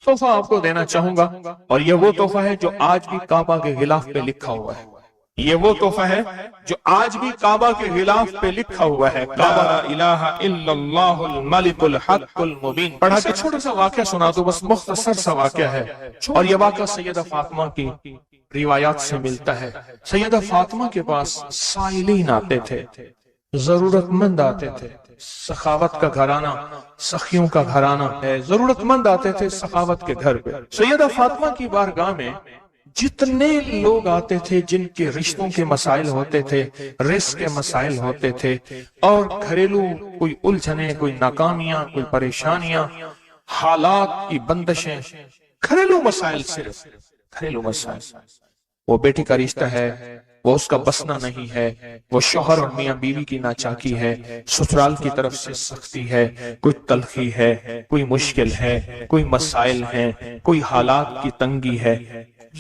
تحفہ آپ کو دینا چاہوں گا، اور یہ وہ تحفہ ہے جو آج بھی کعبہ کے غلاف پہ لکھا ہوا ہے۔ یہ وہ تحفہ ہے جو آج بھی کعبہ کے غلاف پہ لکھا ہوا ہے، لا الہ الا اللہ الملک الحق المبین۔ پڑھا کے چھوٹا سا واقعہ سنا دو، بس مختصر سا واقعہ ہے، اور یہ واقعہ سیدہ فاطمہ کی روایات سے ملتا ہے۔ سیدہ فاطمہ کے پاس سائلین آتے تھے، ضرورت مند آتے تھے، سخاوت کا گھرانہ، سخیوں کا گھرانہ ہے، ضرورت مند آتے تھے سخاوت کے گھر پہ۔ سیدہ فاطمہ کی بارگاہ میں جتنے لوگ آتے تھے جن کے رشتوں کے مسائل ہوتے تھے، رزق کے مسائل ہوتے تھے، اور گھریلو کوئی الجھنیں، کوئی ناکامیاں، کوئی پریشانیاں، حالات کی بندشیں، گھریلو مسائل، صرف گھریلو مسائل، وہ بیٹی کا رشتہ ہے، وہ اس کا بسنا نہیں ہے، وہ شوہر اور میاں بیوی کی ناچاکی ہے، سسرال کی طرف سے سختی ہے، کوئی تلخی ہے، کوئی مشکل ہے، کوئی مسائل ہیں، کوئی حالات کی تنگی ہے۔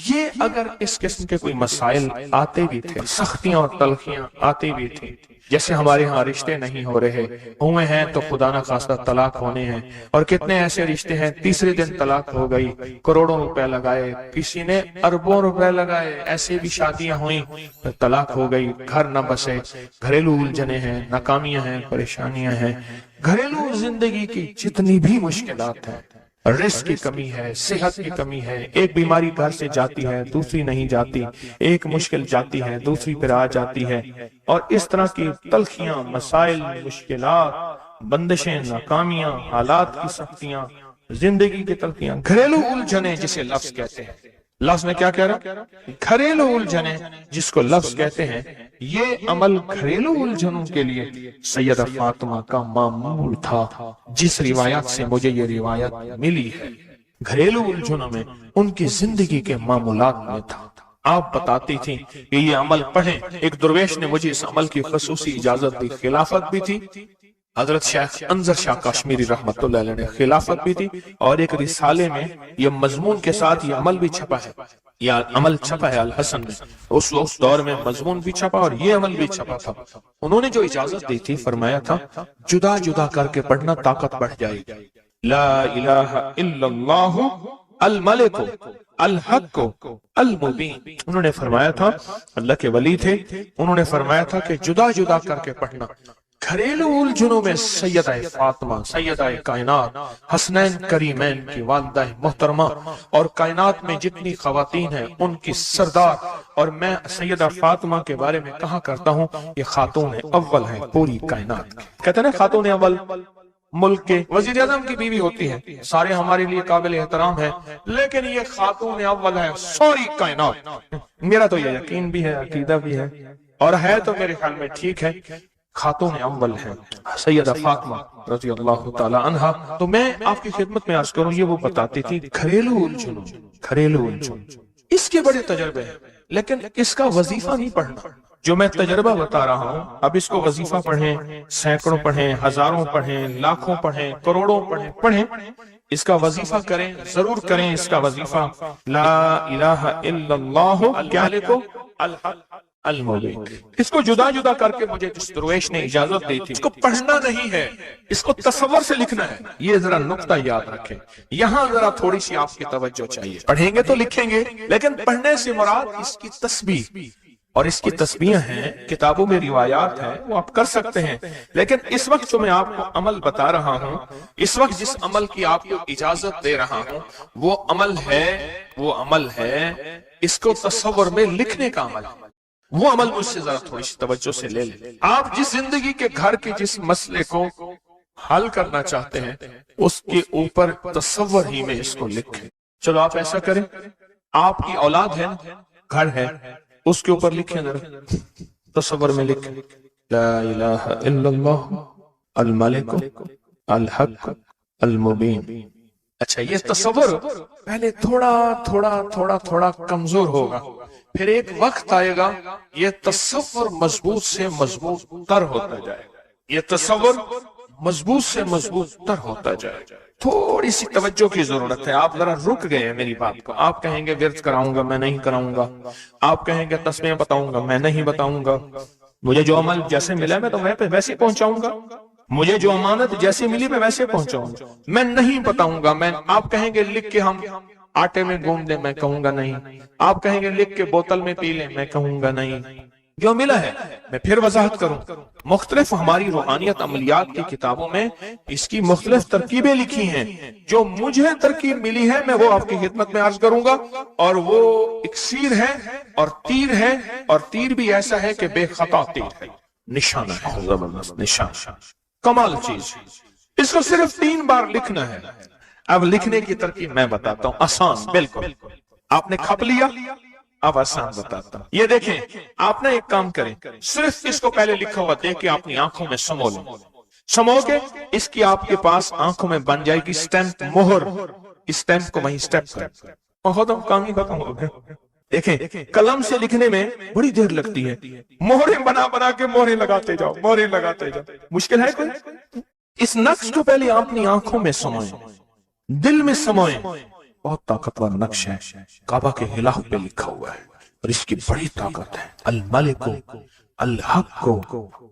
یہ اگر اس قسم کے کوئی مسائل آتے بھی تھے، سختیاں اور تلخیاں آتی بھی تھی، جیسے ہمارے ہاں رشتے نہیں ہو رہے، ہوئے ہیں تو خدا نہ خواستہ طلاق ہونے ہیں، اور کتنے ایسے رشتے ہیں تیسرے دن طلاق ہو گئی، کروڑوں روپے لگائے، کسی نے اربوں روپے لگائے، ایسے بھی شادیاں ہوئیں، طلاق ہو گئی، گھر نہ بسے، گھریلو الجھنیں ہیں، ناکامیاں ہیں، پریشانیاں ہیں، گھریلو زندگی کی جتنی بھی مشکلات ہیں، رزق کی کمی ہے، صحت کی کمی ہے، ایک بیماری گھر سے جاتی ہے دوسری نہیں جاتی، ایک مشکل جاتی ہے دوسری پھر آ جاتی ہے، اور اس طرح کی تلخیاں، مسائل، مشکلات، بندشیں، ناکامیاں، حالات کی سختیاں، زندگی کی تلخیاں، گھریلو الجھنیں جسے لفظ کہتے ہیں۔ لفظ میں کیا کہہ رہا؟ گھریلو الجھنیں جس کو لفظ کہتے ہیں، یہ عمل گھریلو الجھنوں کے لیے سیدہ فاطمہ کا معمول تھا، جس روایت سے مجھے یہ روایت ملی ہے۔ گھریلو الجھنوں میں ان کی زندگی کے معمولات میں تھا۔ آپ بتاتی تھیں کہ یہ عمل پڑھیں۔ ایک درویش نے مجھے اس عمل کی خصوصی اجازت دی، خلافت بھی تھی، حضرت شیخ انظر شاہ کشمیری رحمت اللہ علیہ نے خلافت بھی تھی، اور ایک رسالے میں یہ مضمون کے ساتھ یہ عمل بھی چھپا ہے، یہ عمل چھپا ہے الحسن میں، اس دور میں مضمون بھی چھپا اور یہ عمل بھی چھپا تھا۔ انہوں نے جو اجازت دی تھی، فرمایا تھا جدا جدا کر کے پڑھنا طاقت بڑھ جائے گی۔ لا الہ الا اللہ الملک الحق المبین۔ انہوں نے فرمایا تھا، اللہ کے ولی تھے، انہوں نے فرمایا تھا کہ جدا جدا کر کے پڑھنا۔ گھریلو الجھنوں میں سیدہ فاطمہ، سیدہ کائنات، حسنین کریمین کی والدہ محترمہ، اور کائنات میں جتنی خواتین ہیں ان کی سردار، اور میں سیدہ فاطمہ کے بارے میں کہا کرتا ہوں یہ خاتون اول ہے پوری کائنات کی۔ کہتے ہیں نا خاتون اول ملک کے وزیر اعظم کی بیوی ہوتی ہے، سارے ہمارے لیے قابل احترام ہے، لیکن یہ خاتون اول ہے ساری کائنات۔ میرا تو یہ یقین بھی ہے، عقیدہ بھی ہے، اور ہے تو میرے خیال میں ٹھیک ہے، خاتون اول ہے سیدہ فاطمہ رضی اللہ تعالی عنہا۔ تو میں آپ کی خدمت میں عرض کروں، یہ وہ بتاتی تھی گھریلو الجھنوں، گھریلو الجھن، اس کے بڑے تجربے ہیں، لیکن اس کا وظیفہ نہیں پڑھنا۔ جو میں تجربہ بتا رہا ہوں، اب اس کو وظیفہ پڑھیں، سینکڑوں پڑھیں، ہزاروں پڑھیں، لاکھوں پڑھیں، کروڑوں پڑھیں، اس کا وظیفہ کریں، ضرور کریں اس کا وظیفہ۔ لا الہ الا اللہ کیا لکھو؟ الحق المبین۔ اس کو جدا جدا کر کے مجھے جس درویش نے اجازت دی تھی، اس کو پڑھنا نہیں ہے، اس کو تصور سے لکھنا ہے۔ یہ ذرا نقطہ یاد رکھیں، یہاں ذرا تھوڑی سی آپ کی توجہ چاہیے۔ پڑھیں گے تو لکھیں گے، لیکن پڑھنے سے مراد اس کی تسبیح، اور اس کی تسبیح ہیں، کتابوں میں روایات ہیں، وہ آپ کر سکتے ہیں، لیکن اس وقت جو میں آپ کو عمل بتا رہا ہوں، اس وقت جس عمل کی آپ کو اجازت دے رہا ہوں، وہ عمل ہے اس کو تصور میں لکھنے کا عمل ہے۔ وہ عمل مجھ سے ذرا تھوڑی سی توجہ سے لے لیں۔ آپ جس زندگی کے گھر کے جس مسئلے کو حل کرنا چاہتے ہیں، اس کے اوپر تصور ہی میں اس کو لکھیں۔ چلو آپ ایسا کریں، آپ کی اولاد ہے، گھر ہے، اس کے اوپر لکھیں، ذرا تصور میں لکھیں، لا الہ الا اللہ الملک الحق المبین۔ اچھا، یہ تصور پہلے تھوڑا کمزور ہوگا، پھر ایک وقت آئے گا یہ تصور مضبوط سے مضبوط تر ہوتا جائے گا، یہ تصور مضبوط سے مضبوط تر ہوتا جائے گا۔ تھوڑی سی توجہ کی ضرورت ہے، آپ ذرا رک گئے ہیں میری بات کو۔ آپ کہیں گے ورد کراؤں گا، میں نہیں کراؤں گا، آپ کہیں گے تسبیح بتاؤں گا، میں نہیں بتاؤں گا، مجھے جو عمل جیسے ملا میں تو ویسے پہنچاؤں گا، مجھے جو امانت جیسی ملی میں ویسے پہنچاؤں گا، میں نہیں بتاؤں گا۔ میں آپ کہیں گے لکھ کے ہم آٹے میں گھوم دیں، میں کہوں گا نہیں۔ آپ کہیں گے لکھ کے بوتل میں پی لیں، میں کہوں گا نہیں۔ جو ملا ہے میں پھر وضاحت کروں۔ مختلف ہماری روحانیت عملیات کی کتابوں میں اس کی مختلف ترکیبیں لکھی ہیں، جو مجھے ترکیب ملی ہے میں وہ آپ کی خدمت میں عرض کروں گا، اور وہ اکسیر ہے اور تیر ہے، اور تیر بھی ایسا ہے کہ بے خطا تیر ہے، نشانہ ہے، زبردست نشان، کمال چیز۔ اس کو صرف 3 بار لکھنا ہے۔ اب لکھنے کی ترکیب میں بتاتا ہوں، آسان بالکل۔ آپ نے کھپ لیا، اب آسان بتاتا ہوں۔ یہ دیکھیں، آپ نے ایک کام کریں، صرف اس کو پہلے لکھا ہوا دیکھ کے اپنی آنکھوں میں سمو لیں، سمو کے اس کی آپ کے پاس آنکھوں میں بن جائے گی سٹیمپ، مہر۔ اس سٹیمپ کو وہیں سٹیپ کر، بہت کام ہی ختم ہو گیا۔ دیکھیں، قلم سے لکھنے میں بڑی دیر لگتی ہے، مہریں بنا بنا کے مہریں لگاتے جاؤ، مہریں لگاتے جاؤ، مشکل ہے کوئی؟ اس نقش کو پہلے اپنی آنکھوں میں سموئیں، دل میں سموئیں۔ بہت طاقتور نقش ہے، کعبہ کے غلاف پہ لکھا ہوا ہے، اور اس کی بڑی طاقت ہے، الملک الحق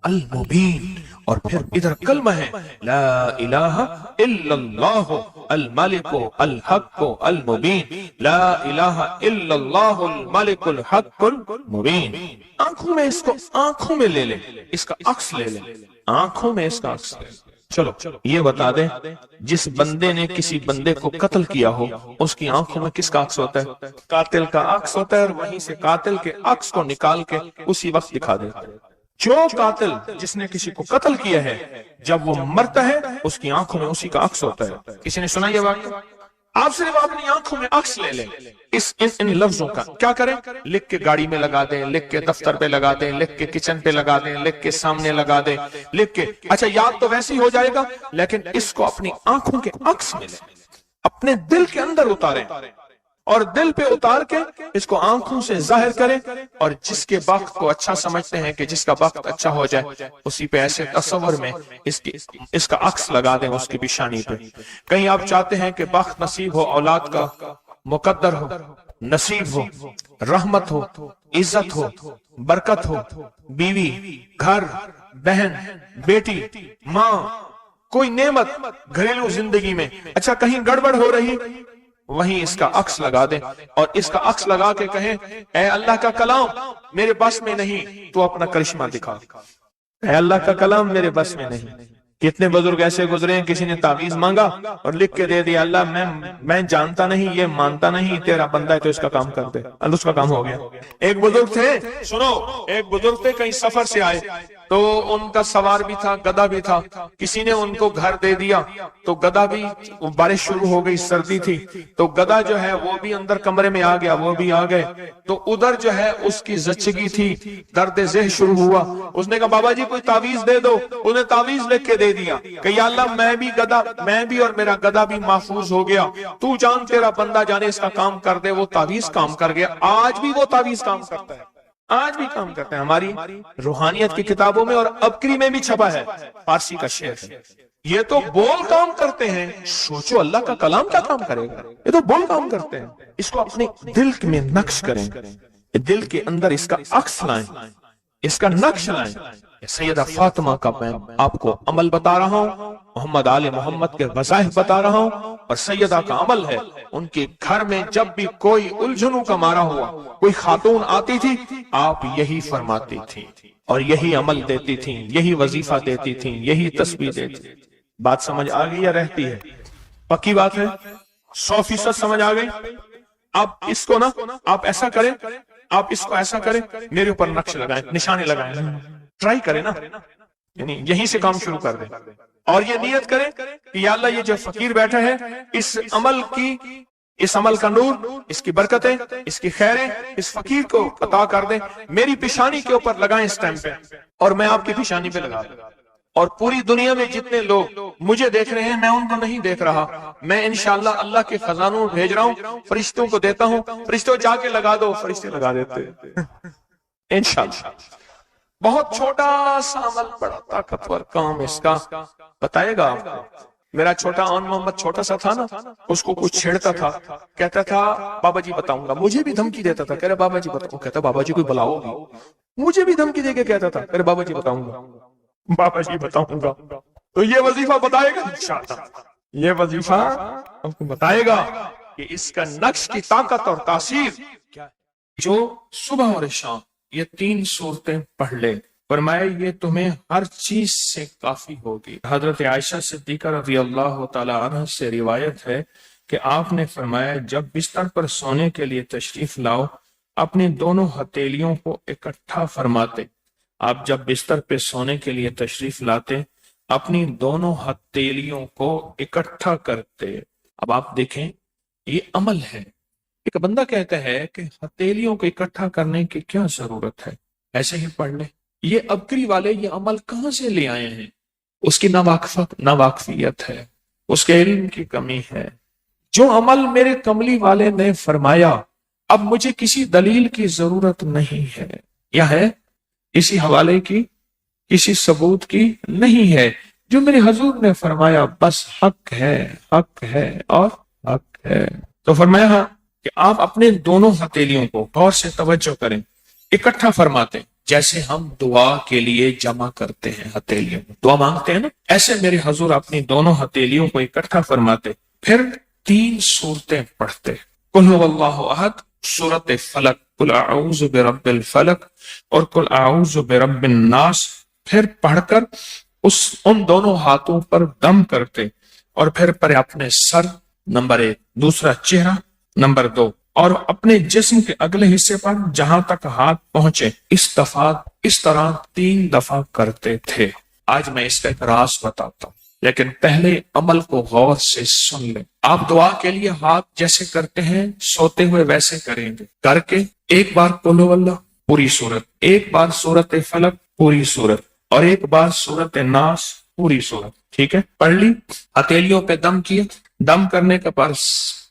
المبین، اور پھر ادھر کلمہ ہے لا الہ الا اللہ الملک الحق المبین، لا الہ الا اللہ الملک الحق المبین۔ آنکھوں میں اس کو آنکھوں میں لے لیں، اس کا عکس لے لیں، آنکھوں میں اس کا عکس لے لیں۔ چلو یہ بتا دیں، جس بندے نے کسی بندے کو قتل کیا ہو اس کی آنکھوں میں کس کا عکس ہوتا ہے؟ قاتل کا عکس ہوتا ہے، اور وہیں سے قاتل کے عکس کو نکال کے اسی وقت دکھا دیتا ہے۔ جو قاتل جس نے کسی کو قتل کیا ہے، جب وہ مرتا ہے اس کی آنکھوں میں اسی کا عکس ہوتا ہے۔ کسی نے سنا یہ واقعہ؟ آپ صرف اپنی آنکھوں میں عکس لے لیں، ان لفظوں کا کیا کریں؟ لکھ کے گاڑی میں لگا دیں، لکھ کے دفتر پہ لگا دیں، لکھ کے کچن پہ لگا دیں، لکھ کے سامنے لگا دیں، لکھ کے اچھا یاد تو ویسے ہی ہو جائے گا، لیکن اس کو اپنی آنکھوں کے عکس میں لیں، اپنے دل کے اندر اتاریں، اور دل پہ اتار کے اس کو آنکھوں سے ظاہر کریں، اور جس کے وقت کو اچھا سمجھتے ہیں کہ جس کا وقت اچھا ہو جائے، اسی پہ ایسے تصور میں اس کا عکس لگا دیں اس کی پیشانی پہ۔ کہیں آپ چاہتے ہیں کہ وقت نصیب ہو، اولاد کا مقدر ہو، نصیب ہو، رحمت ہو، عزت ہو، برکت ہو، بیوی، گھر، بہن، بیٹی، ماں، کوئی نعمت گھریلو زندگی میں، اچھا کہیں گڑبڑ ہو رہی، وہیں اس کا عکس لگا دیں، اور اس کا عکس لگا کے کہیں اے اللہ کا کلام میرے بس میں نہیں، تو اپنا کرشمہ دکھا۔ اے اللہ کا کلام میرے بس میں نہیں۔ کتنے بزرگ ایسے گزرے ہیں، کسی نے تعویذ مانگا اور لکھ کے دے دیا، اللہ میں جانتا نہیں، یہ مانتا نہیں، تیرا بندہ ہے تو اس کا کام کر دے، اللہ اس کا کام ہو گیا۔ ایک بزرگ تھے، سنو، ایک بزرگ تھے، کہیں سفر سے آئے تو ان کا سوار بھی تھا، گدھا بھی تھا، کسی نے ان کو گھر دے دیا تو گدھا بھی، بارش شروع ہو گئی، سردی تھی تو گدھا جو ہے وہ بھی اندر کمرے میں آ گیا، وہ بھی آ گئے، تو ادھر جو ہے اس کی زچگی تھی، درد ذہ شروع ہوا، اس نے کہا بابا جی کوئی تعویذ دے دو، انہیں تعویذ لکھ کے دے دیا کہ یا اللہ میں بھی اور میرا گدھا بھی محفوظ ہو گیا، تو جان تیرا بندہ جانے اس کا کام کر دے۔ وہ تعویذ کام کر گیا، آج بھی وہ تعویذ کام کرتا ہے، آج بھی کام کرتے ہیں۔ ہماری روحانیت کی کتابوں میں اور ابکری میں بھی چھپا ہے، فارسی کا شعر ہے۔ یہ تو بول کام کرتے ہیں، سوچو اللہ کا کلام کیا کام کرے گا، یہ تو بول کام کرتے ہیں۔ اس کو اپنے دل میں نقش کریں، دل کے اندر اس کا عکس لائیں، اس کا نقش لائیں۔ سیدہ فاطمہ کا میں آپ کو عمل بتا رہا ہوں، محمد آل محمد کے وظائف بتا رہا ہوں، اور سیدہ کا عمل ہے، ان کے گھر میں جب بھی کوئی الجھنوں کا مارا ہوا، کوئی خاتون آتی تھی، آپ یہی فرماتی تھی اور یہی عمل دیتی تھیں، یہی وظیفہ دیتی تھیں، یہی تسبیح دیتی تھیں۔ بات سمجھ آ گئی یا رہتی ہے؟ پکی بات ہے، 100% سمجھ آ گئی۔ اب اس کو نا آپ ایسا کریں، آپ اس کو ایسا کریں، میرے اوپر نقش لگائیں، نشانے لگائیں، ٹرائی کریں نا، یعنی یہیں سے کام شروع کر دیں، اور یہ نیت کریں کہ یا اللہ یہ جو فقیر بیٹھا ہے، اس عمل کا نور، اس کی برکتیں، اس کی خیریں اس فقیر کو عطا کر دیں، میری پیشانی کے اوپر لگائیں اسٹیمپ پہ، اور میں آپ کی پیشانی پہ لگا دوں، اور پوری دنیا میں جتنے لوگ مجھے دیکھ رہے ہیں میں ان کو نہیں دیکھ رہا، میں انشاءاللہ اللہ کے خزانوں بھیج رہا ہوں، فرشتوں کو دیتا ہوں، فرشتوں جا کے لگا دو، فرشتے لگا دیتے انشاءاللہ۔ بہت چھوٹا سا عمل، بڑا طاقتور کام اس کا بتائے گا آپ کو۔ میرا چھوٹا آن محمد چھوٹا سا تھا نا، اس کو کچھ چھیڑتا تھا، کہتا تھا بابا جی بتاؤں گا، مجھے بھی دھمکی دیتا تھا، کہہ رہے بابا جی بتاؤں، کہتا بابا جی کوئی بلاؤ گی، مجھے بھی دھمکی دے کے کہتا تھا، کہہ رہے بابا جی بتاؤں گا، بابا جی بتاؤں گا۔ تو یہ وظیفہ بتائے گا انشاءاللہ، یہ وظیفہ ہم کو بتائے گا کہ اس کا نقش کی طاقت اور تاثیر کیا ہے۔ جو صبح اور شام یہ 3 صورتیں پڑھ لے، فرمایا یہ تمہیں ہر چیز سے کافی ہوگی۔ حضرت عائشہ صدیقہ رضی اللہ تعالی عنہ سے روایت ہے کہ آپ نے فرمایا جب بستر پر سونے کے لیے تشریف لاؤ اپنی دونوں ہتھیلیوں کو اکٹھا فرماتے۔ آپ جب بستر پہ سونے کے لیے تشریف لاتے اپنی دونوں ہتھیلیوں کو اکٹھا کرتے۔ اب آپ دیکھیں یہ عمل ہے۔ ایک بندہ کہتا ہے کہ ہتھیلیوں کو اکٹھا کرنے کی کیا ضرورت ہے، ایسے ہی پڑھ لے۔ یہ ابکری والے یہ عمل کہاں سے لے آئے ہیں؟ اس کی ناواقفیت ہے، اس کے علم کی کمی ہے۔ جو عمل میرے کملی والے نے فرمایا اب مجھے کسی دلیل کی ضرورت نہیں ہے، یا ہے کسی حوالے کی، کسی ثبوت کی نہیں ہے۔ جو میرے حضور نے فرمایا بس حق ہے، حق ہے اور حق ہے۔ تو فرمایا کہ آپ اپنے دونوں ہتھیلیوں کو غور سے توجہ کریں، اکٹھا فرماتے جیسے ہم دعا کے لیے جمع کرتے ہیں ہتھیلیوں کو، دعا مانگتے ہیں نا، ایسے میرے حضور اپنی دونوں ہتھیلیوں کو اکٹھا فرماتے، پھر 3 صورتیں پڑھتے، قل هو اللہ احد، سورۃ فلق، قل اعوذ برب الفلق اور قل اعوذ برب الناس، پھر پڑھ کر ان دونوں ہاتھوں پر دم کرتے اور پھر پر اپنے سر نمبر 1، دوسرا چہرہ نمبر 2 اور اپنے جسم کے اگلے حصے پر جہاں تک ہاتھ پہنچے اس طرح 3 دفعہ کرتے تھے۔ آج میں اس کا ایک راز بتاتا ہوں، لیکن پہلے عمل کو غور سے سن لیں۔ آپ دعا کے لیے ہاتھ جیسے کرتے ہیں سوتے ہوئے ویسے کریں گے، کر کے ایک بار قل هو اللہ پوری صورت، ایک بار سورۃ فلق پوری صورت اور ایک بار سورۃ ناس پوری صورت، ٹھیک ہے؟ پڑھ لی، ہتھیلیوں پہ دم کیا، دم کرنے کا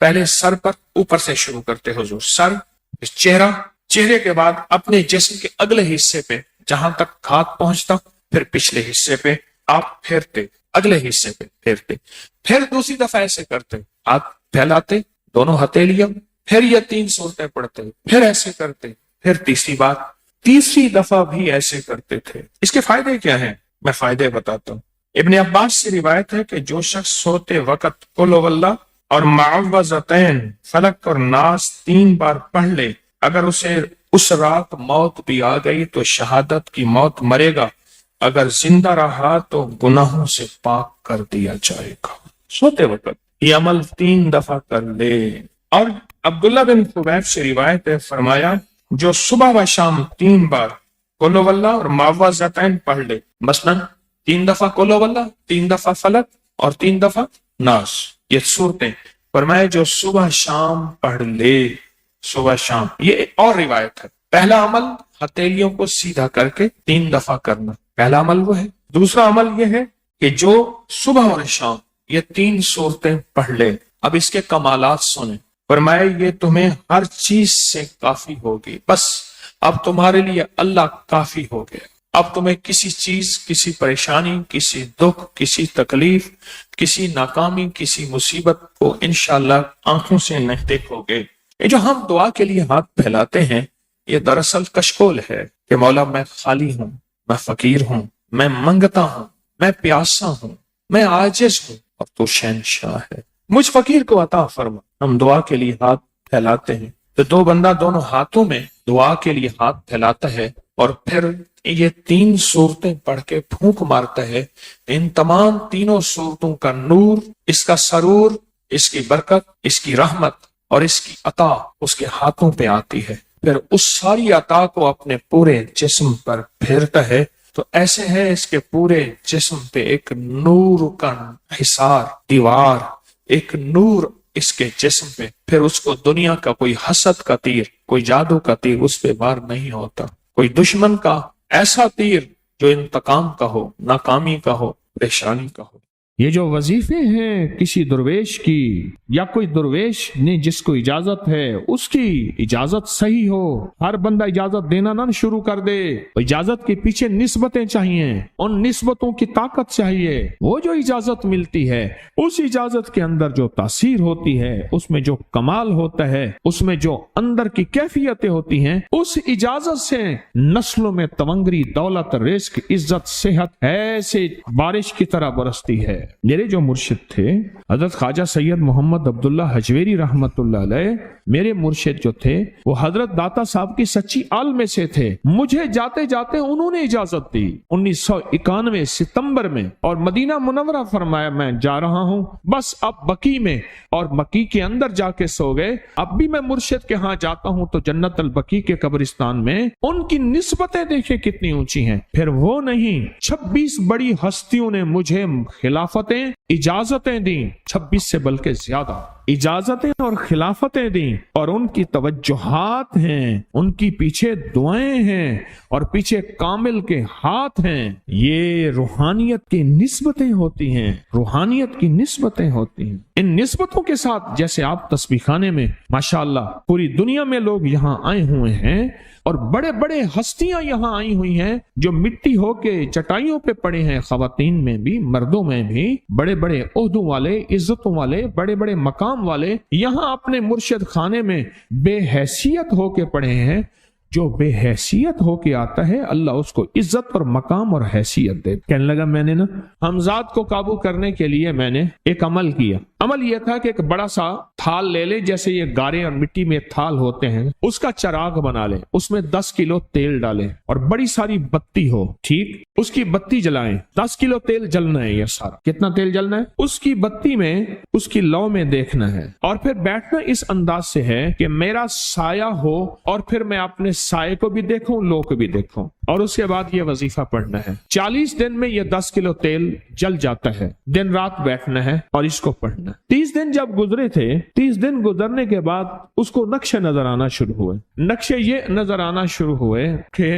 پہلے سر پر، اوپر سے شروع کرتے حضور، سر، چہرہ، چہرے کے بعد اپنے جسم کے اگلے حصے پہ جہاں تک ہاتھ پہنچتا، پھر پچھلے حصے پہ آپ پھیرتے، اگلے حصے پہ پھیرتے، پھر دوسری دفعہ ایسے کرتے، ہاتھ پھیلاتے دونوں ہتھیلیاں، پھر یہ 3 صورتیں پڑھتے، پھر ایسے کرتے، پھر تیسری دفعہ بھی ایسے کرتے تھے۔ اس کے فائدے کیا ہیں؟ میں فائدے بتاتا ہوں۔ ابن عباس سے روایت ہے کہ جو شخص سوتے وقت قل هو اللہ اور معوذتین فلق اور ناس 3 بار پڑھ لے، اگر اسے اس رات موت بھی آ گئی تو شہادت کی موت مرے گا، اگر زندہ رہا تو گناہوں سے پاک کر دیا جائے گا۔ سوتے وقت یہ عمل 3 دفعہ کر لے۔ اور عبداللہ بن خبیب سے روایت ہے، فرمایا جو صبح و شام 3 بار قل هو اللہ اور معوذتین پڑھ لے، مثلا 3 دفعہ قل هو اللہ، 3 دفعہ فلق اور 3 دفعہ ناس، یہ صورتیں، فرمایا جو صبح شام پڑھ لے، صبح شام۔ یہ اور روایت ہے، پہلا عمل ہتھیلیوں کو سیدھا کر کے 3 دفعہ کرنا، پہلا عمل وہ ہے۔ دوسرا عمل یہ ہے کہ جو صبح اور شام یہ 3 صورتیں پڑھ لے۔ اب اس کے کمالات سنیں، فرمایا یہ تمہیں ہر چیز سے کافی ہوگی، بس اب تمہارے لیے اللہ کافی ہو گیا۔ اب تمہیں کسی چیز، کسی پریشانی، کسی دکھ، کسی تکلیف، کسی ناکامی، کسی مصیبت کو انشاءاللہ آنکھوں سے نہیں دیکھو گے۔ یہ جو ہم دعا کے لیے ہاتھ پھیلاتے ہیں یہ دراصل کشکول ہے کہ مولا میں خالی ہوں، میں فقیر ہوں، میں منگتا ہوں، میں پیاسا ہوں، میں عاجز ہوں اور تو شہنشاہ ہے، مجھ فقیر کو عطا فرما۔ ہم دعا کے لیے ہاتھ پھیلاتے ہیں تو 2 بندہ دونوں ہاتھوں میں دعا کے لیے ہاتھ پھیلاتا ہے اور پھر یہ 3 صورتیں پڑھ کے پھونک مارتا ہے۔ ان تمام 3 صورتوں کا نور، اس کا سرور، اس کی برکت، اس کی رحمت اور اس کی عطا اس کے ہاتھوں پہ آتی ہے، پھر اس ساری عطا کو اپنے پورے جسم پر پھیرتا ہے تو ایسے ہے اس کے پورے جسم پہ ایک نور کا حصار، دیوار، ایک نور اس کے جسم پہ، پھر اس کو دنیا کا کوئی حسد کا تیر، کوئی جادو کا تیر اس پہ وار نہیں ہوتا، کوئی دشمن کا ایسا تیر جو انتقام کا ہو، ناکامی کا ہو، پریشانی کا ہو۔ یہ جو وظیفے ہیں کسی درویش کی یا کوئی درویش نے جس کو اجازت ہے اس کی اجازت صحیح ہو. ہر بندہ اجازت دینا نہ شروع کر دے. اجازت کے پیچھے نسبتیں چاہیے، ان نسبتوں کی طاقت چاہیے. وہ جو اجازت ملتی ہے اس اجازت کے اندر جو تاثیر ہوتی ہے، اس میں جو کمال ہوتا ہے، اس میں جو اندر کی کیفیتیں ہوتی ہیں، اس اجازت سے نسلوں میں تونگری، دولت، رزق، عزت، صحت ایسے بارش کی طرح برستی ہے. میرے جو مرشد تھے حضرت خواجہ سید محمد عبداللہ حجویری رحمت اللہ علیہ، میرے مرشد جو تھے وہ حضرت داتا صاحب کی سچی آل میں سے تھے. مجھے جاتے جاتے انہوں نے اجازت دی 1991 ستمبر میں، اور مدینہ منورہ فرمایا میں جا رہا ہوں، بس اب بقی میں، اور بقی کے اندر جا کے سو گئے. اب بھی میں مرشد کے ہاں جاتا ہوں تو جنت البقی کے قبرستان میں ان کی نسبتیں دیکھیں کتنی اونچی ہیں. پھر وہ نہیں، 26 بڑی ہستیوں نے مجھے خلافتیں، اجازتیں دیں، 26 سے بلکہ زیادہ اجازتیں اور خلافتیں دیں، اور ان کی توجہات ہیں، ان کی پیچھے دعائیں ہیں، اور پیچھے کامل کے ہاتھ ہیں. یہ روحانیت کی نسبتیں ہوتی ہیں، روحانیت کی نسبتیں ہوتی ہیں. ان نسبتوں کے ساتھ جیسے آپ تسبیح خانے میں ماشاءاللہ پوری دنیا میں لوگ یہاں آئے ہوئے ہیں، اور بڑے بڑے ہستیاں یہاں آئی ہوئی ہیں جو مٹی ہو کے چٹائیوں پہ پڑے ہیں، خواتین میں بھی مردوں میں بھی، بڑے بڑے عہدوں والے، عزتوں والے، بڑے بڑے مقام والے یہاں اپنے مرشد خانے میں بے حیثیت ہو کے پڑے ہیں. جو بے حیثیت ہو کے آتا ہے اللہ اس کو عزت اور مقام اور حیثیت دے. کہنے لگا میں نے نا حمزات کو قابو کرنے کے لیے میں نے ایک عمل کیا. عمل یہ تھا کہ ایک بڑا سا تھال لے لیں، جیسے یہ گارے اور مٹی میں تھال ہوتے ہیں، اس کا چراغ بنا لیں، اس میں 10 کلو تیل ڈالیں اور بڑی ساری بتی ہو، ٹھیک، اس کی بتی جلائیں. 10 کلو تیل جلنا ہے. یہ سارا کتنا تیل جلنا ہے؟ اس کی بتی میں، اس کی لو میں دیکھنا ہے، اور پھر بیٹھنا اس انداز سے ہے کہ میرا سایہ ہو، اور پھر میں اپنے سائے کو بھی دیکھوں، لو کو بھی دیکھوں، اور اس کے بعد یہ وظیفہ پڑھنا ہے. 40 دن میں یہ 10 کلو تیل جل جاتا ہے. دن رات بیٹھنا ہے اور اس کو پڑھنا. 30 دن جب گزرے تھے، 30 دن گزرنے کے بعد اس کو نقشے نظر آنا شروع ہوئے. نقشے یہ نظر آنا شروع ہوئے کہ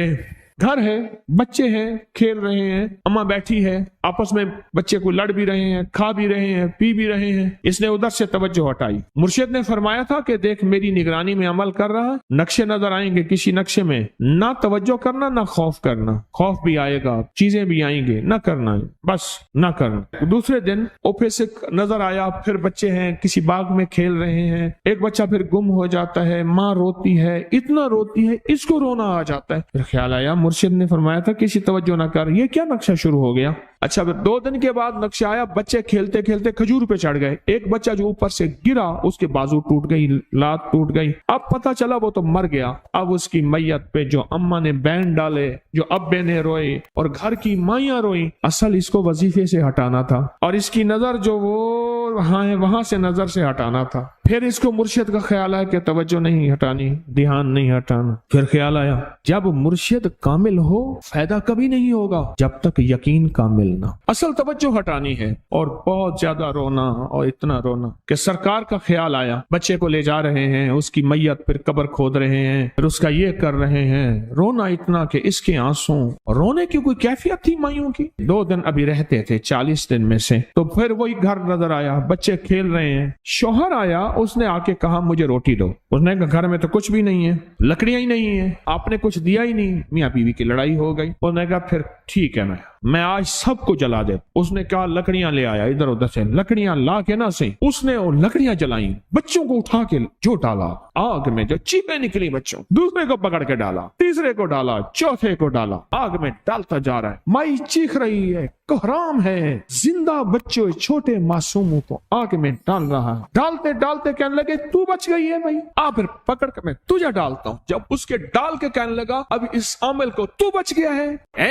گھر ہے، بچے ہیں، کھیل رہے ہیں، اماں بیٹھی ہے، آپس میں بچے کو لڑ بھی رہے ہیں، کھا بھی رہے ہیں، پی بھی رہے ہیں. اس نے ادھر سے توجہ ہٹائی. مرشد نے فرمایا تھا کہ دیکھ میری نگرانی میں عمل کر رہا، نقشے نظر آئیں گے، کسی نقشے میں نہ توجہ کرنا نہ خوف کرنا. خوف بھی آئے گا، چیزیں بھی آئیں گے، نہ کرنا، بس نہ کرنا. دوسرے دن اوپے سے نظر آیا، پھر بچے ہیں کسی باغ میں کھیل رہے ہیں، ایک بچہ پھر گم ہو جاتا ہے، ماں روتی ہے، اتنا روتی ہے اس کو رونا آ جاتا ہے. پھر خیال آیا مرشد نے فرمایا تھا کسی توجہ نہ کر، یہ کیا نقشہ شروع ہو گیا. اچھا پھر 2 دن کے بعد نقشہ آیا، بچے کھیلتے کھیلتے کھجور پہ چڑھ گئے، ایک بچہ جو اوپر سے گرا اس کے بازو ٹوٹ گئی، لات ٹوٹ گئی. اب پتہ چلا وہ تو مر گیا. اب اس کی میت پہ جو اماں نے بین ڈالے، جو ابے نے روئے، اور گھر کی مائیاں روئی. اصل اس کو وظیفے سے ہٹانا تھا، اور اس کی نظر جو وہ وہاں سے نظر سے ہٹانا تھا. پھر اس کو مرشد کا خیال آیا کہ توجہ نہیں ہٹانی، دھیان نہیں ہٹانا. پھر خیال آیا جب مرشد کامل ہو فائدہ کبھی نہیں ہوگا جب تک یقین کامل نہ. اصل توجہ ہٹانی ہے، اور بہت زیادہ رونا، اور اتنا رونا کہ سرکار کا خیال آیا. بچے کو لے جا رہے ہیں، اس کی میت پھر قبر کھود رہے ہیں، پھر اس کا یہ کر رہے ہیں. رونا اتنا کہ اس کے آنسوں، رونے کی کوئی کیفیت تھی مائیوں کی. 2 دن ابھی رہتے تھے 40 دن میں سے. تو پھر وہی گھر نظر آیا، بچے کھیل رہے ہیں. شوہر آیا، اس نے آ کے کہا مجھے روٹی دو. اس نے کہا گھر میں تو کچھ بھی نہیں ہے، لکڑیاں ہی نہیں ہیں، آپ نے کچھ دیا ہی نہیں. میاں بیوی کی لڑائی ہو گئی. اس نے کہا پھر ٹھیک ہے میں آج سب کو جلا دے. اس نے کہا لکڑیاں لے آیا، ادھر ادھر سے لکڑیاں لا کے نہ صحیح اس نے وہ لکڑیاں جلائیں، بچوں کو اٹھا کے جو ڈالا آگ میں، جو چیپیں نکلی بچوں، دوسرے کو پکڑ کے ڈالا، تیسرے کو ڈالا، چوتھے کو ڈالا، آگ میں ڈالتا جا رہا ہے. مائی چیخ رہی ہے، کوہرام ہے، زندہ بچوں چھوٹے معصوموں کو آگ میں ڈال رہا ہے. ڈالتے ڈالتے کہنے لگے تو بچ گئی ہے بھائی، پھر پکڑ کے میں تجھے ڈالتا ہوں. جب اس کے ڈال کے کہنے لگا اب اس عامل کو تو بچ گیا ہے،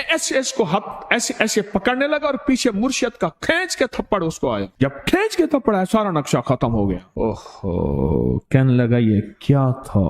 ایسے اس کو ایسے پکڑنے لگا، اور پیچھے مرشد کا کھینچ کے تھپڑ اس کو آیا. جب کھینچ کے تھپڑ آیا سارا نقشہ ختم ہو گیا. اوہو، کہنے لگا یہ کیا تھا.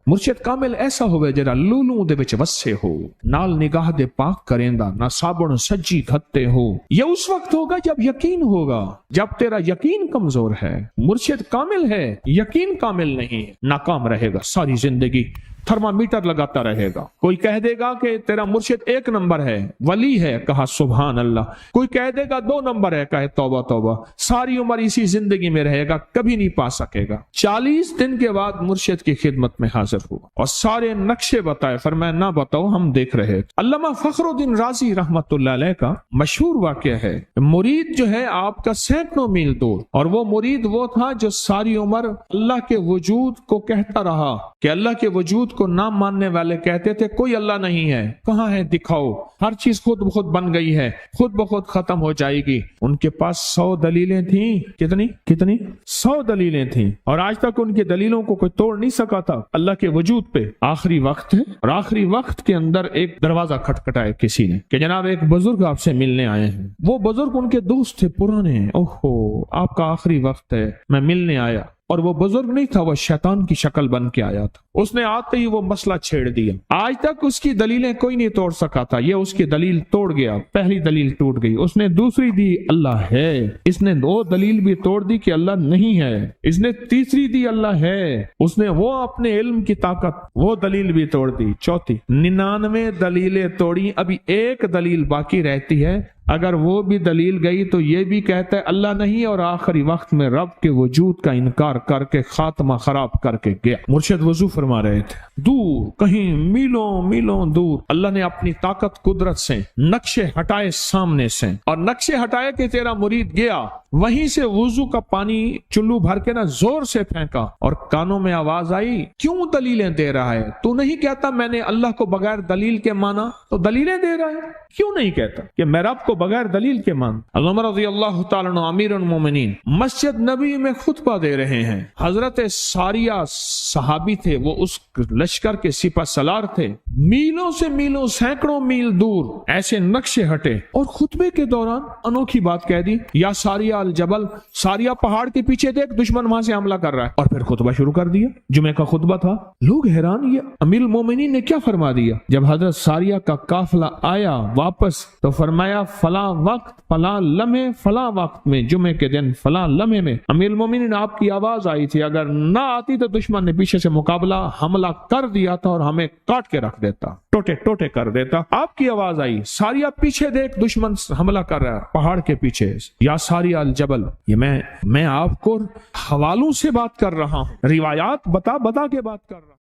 مرشد کامل ایسا ہوئے جرا لولوں دے وچ وسے ہو، نال نگاہ دے پاک کریندا، نہ صابن سجی گھتے ہو. یہ اس وقت ہوگا جب یقین ہوگا. جب تیرا یقین کمزور ہے، مرشد کامل ہے، یقین کامل نہیں ہے، ناکام رہے گا ساری زندگی. تھرمامیٹر لگاتا رہے گا. کوئی کہہ دے گا کہ تیرا مرشد 1 نمبر ہے، ولی ہے، کہا سبحان اللہ. کوئی کہہ دے گا 2 نمبر ہے، کہے توبہ توبہ. ساری عمر اسی زندگی میں رہے گا، کبھی نہیں پا سکے گا. 40 دن کے بعد مرشد کی خدمت میں حاضر ہوا اور سارے نقشے بتائے. فرمایا نہ بتاؤ، ہم دیکھ رہے. علامہ فخر الدین رازی رحمت اللہ علیہ کا مشہور واقعہ ہے. مرید جو ہے آپ کا سینکڑوں میل دور، اور وہ مرید وہ تھا جو ساری عمر اللہ کے وجود کو کہتا رہا کہ اللہ کے وجود کو نہ ماننے والے کہتے تھے کوئی اللہ نہیں ہے، کہاں ہے دکھاؤ، ہر چیز خود بخود بن گئی ہے، خود بخود ختم ہو جائے گی. ان کے پاس 100 دلیلیں تھیں. کتنی 100 دلیلیں تھیں، اور آج تک ان کی دلیلوں کو کوئی توڑ نہیں سکا تھا اللہ کے وجود پہ. آخری وقت ہے، اور آخری وقت کے اندر ایک دروازہ کھٹکھٹایا کسی نے کہ جناب ایک بزرگ آپ سے ملنے آئے ہیں. وہ بزرگ ان کے دوست تھے پرانے. اوہو، آپ کا آخری وقت ہے، میں ملنے آیا. اور وہ بزرگ نہیں تھا، وہ شیطان کی شکل بن کے آیا تھا. اس نے آتے ہی وہ مسئلہ چھیڑ دیا. آج تک اس کی دلیلیں کوئی نہیں توڑ سکا تھا، یہ اس کی دلیل توڑ گیا. پہلی دلیل ٹوٹ گئی. اس نے دوسری دی اللہ ہے. اس نے 2 دلیل بھی توڑ دی کہ اللہ نہیں ہے. اس نے تیسری دی اللہ ہے. اس نے وہ اپنے علم کی طاقت، وہ دلیل بھی توڑ دی. چوتھی 99 دلیلیں توڑی، ابھی ایک دلیل باقی رہتی ہے. اگر وہ بھی دلیل گئی تو یہ بھی کہتا ہے اللہ نہیں، اور آخری وقت میں رب کے وجود کا انکار کر کے خاتمہ خراب کر کے گیا. مرشد وضو فرما رہے تھے. دور کہیں میلوں میلوں دور اللہ نے اپنی طاقت قدرت سے نقشے ہٹائے سامنے سے، اور نقشے ہٹائے کہ تیرا مرید گیا. وہیں سے وضو کا پانی چلو بھر کے نا زور سے پھینکا، اور کانوں میں آواز آئی کیوں دلیلیں دے رہا ہے؟ تو نہیں کہتا میں نے اللہ کو بغیر دلیل کے مانا؟ تو دلیلیں دے رہا ہے. کیوں نہیں کہتا کہ میں رب کو بغیر دلیل کے مان؟ عمر رضی اللہ تعالیٰ عنہ امیر المومنین مسجد نبی میں خطبہ دے رہے ہیں. حضرت ساریہ صحابی تھے، وہ اس لشکر کے سپہ سالار تھے. میلوں سے میلوں، سینکڑوں میل دور ایسے نقشے ہٹے، اور خطبے کے دوران انوکھی بات کہہ دی، یا ساریہ الجبل، ساریہ پہاڑ کے پیچھے دیکھ دشمن وہاں سے حملہ کر رہا ہے. اور پھر خطبہ شروع کر دیا. جمعہ کا خطبہ تھا. لوگ حیران، یہ امیر المومنین نے کیا فرما دیا؟ جب حضرت ساریہ کا قافلہ آیا واپس تو فرمایا فلاں وقت، فلاں لمحے، فلاں وقت میں، جمعے کے دن فلاں لمحے میں امیر المومنین آپ کی آواز آئی تھی. اگر نہ آتی تو دشمن نے پیچھے سے مقابلہ حملہ کر دیا تھا اور ہمیں کاٹ کے رکھ دیتا، ٹوٹے ٹوٹے کر دیتا. آپ کی آواز آئی ساریہ پیچھے دیکھ دشمن حملہ کر رہا ہے پہاڑ کے پیچھے، یا ساریہ الجبل. یہ میں آپ کو حوالوں سے بات کر رہا ہوں، روایات بتا کے بات کر رہا ہوں.